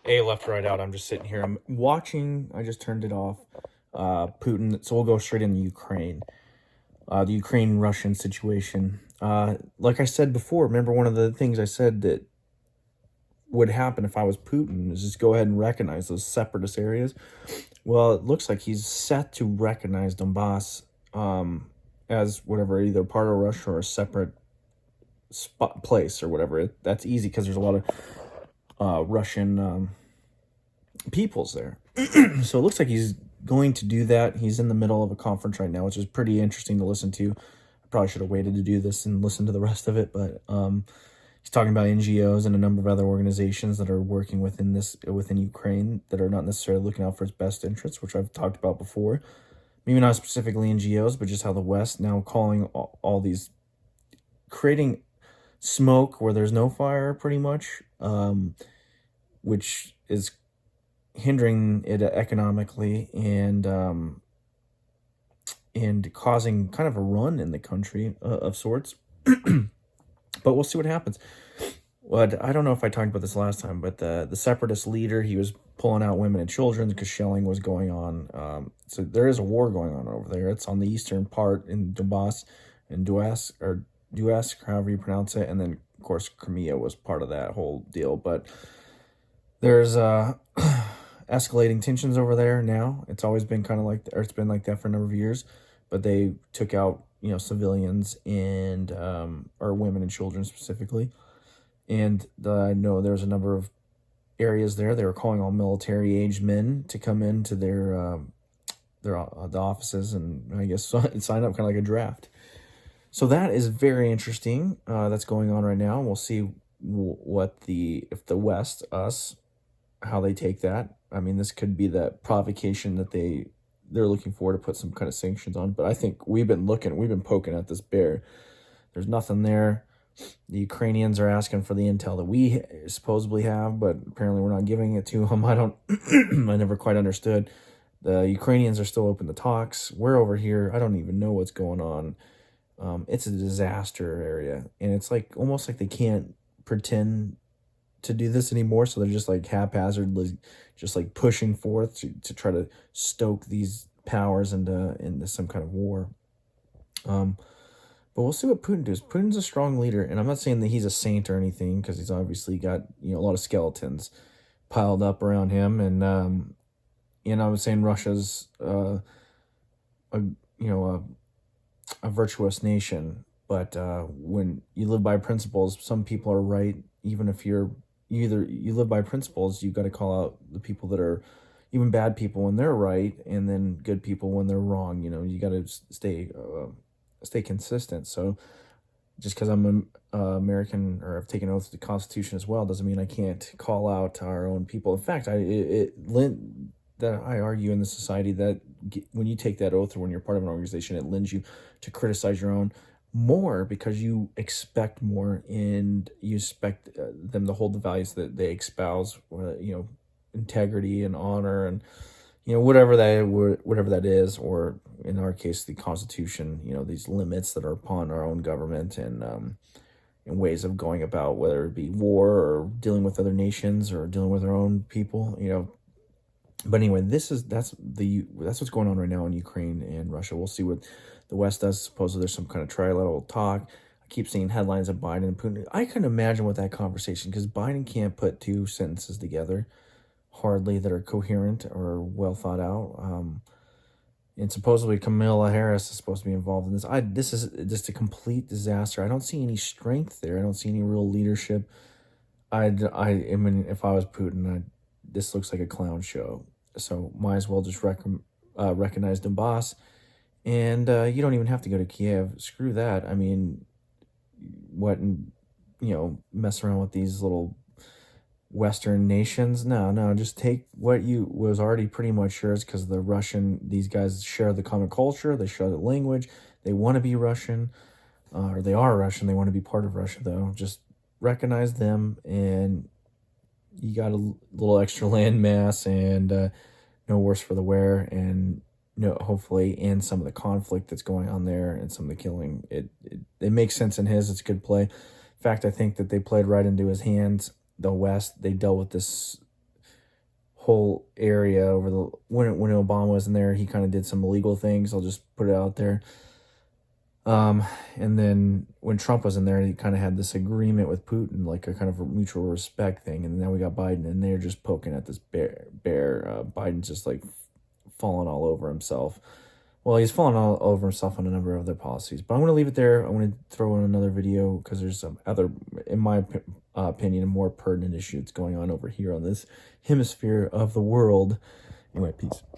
A left, right, out. I'm just sitting here. I'm watching. I just turned it off. Putin. So we'll go straight into Ukraine. The Ukraine-Russian situation. Like I said before, remember one of the things I said that would happen if I was Putin is just go ahead and recognize those separatist areas. Well, it looks like he's set to recognize Donbass as whatever, either part of Russia or a separate spot place or whatever. That's easy because there's a lot of Russian peoples there. So it looks like he's going to do that. He's in the middle of a conference right now, which is pretty interesting to listen to. I probably should have waited to do this and listen to the rest of it, but he's talking about NGOs and a number of other organizations that are working within Ukraine that are not necessarily looking out for its best interests, which I've talked about before. Maybe not specifically NGOs, but just how the West now calling all these, creating smoke where there's no fire, pretty much, which is hindering it economically and causing kind of a run in the country of sorts. But we'll see what happens. What I don't know if I talked about this last time, but the separatist leader, he was pulling out women and children because shelling was going on. So there is a war going on over there. It's on the eastern part in Donbass and Duask, however you pronounce it, and then of course Crimea was part of that whole deal. But there's escalating tensions over there now. It's always been kind of like, or it's been like that for a number of years. But they took out civilians and or women and children specifically. And I know there's a number of areas there. They were calling all military-aged men to come into the offices and I guess sign up, kind of like a draft. So that is very interesting. That's going on right now. We'll see if the West, us, how they take that. I mean, this could be that provocation that they're looking for to put some kind of sanctions on. But I think we've been poking at this bear. There's nothing there. The Ukrainians are asking for the intel that we supposedly have, but apparently we're not giving it to them. I never quite understood. The Ukrainians are still open to talks. We're over here. I don't even know what's going on. It's a disaster area, and it's like almost like they can't pretend to do this anymore, so they're just like haphazardly just like pushing forth to try to stoke these powers into some kind of war. But we'll see what Putin does. Putin's a strong leader, and I'm not saying that he's a saint or anything, because he's obviously got a lot of skeletons piled up around him, and I was saying Russia's a a virtuous nation, but when you live by principles, some people are right. Even if you live by principles, you got to call out the people that are even bad people when they're right, and then good people when they're wrong. You got to stay consistent. So just because I'm an American or I've taken oath to the Constitution as well doesn't mean I can't call out our own people. In fact, I argue in the society that when you take that oath or when you're part of an organization, it lends you to criticize your own more because you expect more and you expect them to hold the values that they espouse, integrity and honor and whatever that is, or in our case the Constitution, these limits that are upon our own government and ways of going about, whether it be war or dealing with other nations or dealing with our own people. But anyway, that's what's going on right now in Ukraine and Russia. We'll see what the West does. Supposedly there's some kind of trilateral talk. I keep seeing headlines of Biden and Putin. I couldn't imagine what that conversation, because Biden can't put two sentences together, hardly, that are coherent or well thought out. And supposedly Kamala Harris is supposed to be involved in this. This is just a complete disaster. I don't see any strength there. I don't see any real leadership. I mean, if I was Putin, this looks like a clown show. So might as well just recognize Donbass. And you don't even have to go to Kiev. Screw that. I mean, mess around with these little Western nations. No, just take what you was already pretty much yours, because these guys share the common culture, they share the language, they want to be Russian, or they are Russian, they want to be part of Russia, though. Just recognize them, and you got a little extra land mass, and no worse for the wear, and hopefully, and some of the conflict that's going on there and some of the killing, it makes sense in his. It's good play. In fact, I think that they played right into his hands. The West, they dealt with this whole area over the when Obama was in there. He kind of did some illegal things. I'll just put it out there. And then when Trump was in there, he kind of had this agreement with Putin, like a kind of a mutual respect thing. And now we got Biden, and they're just poking at this bear. Biden's just like falling all over himself. Well, he's fallen all over himself on a number of other policies. But I'm going to leave it there. I'm going to throw in another video because there's some other, in my opinion, a more pertinent issue that's going on over here on this hemisphere of the world. Anyway, peace.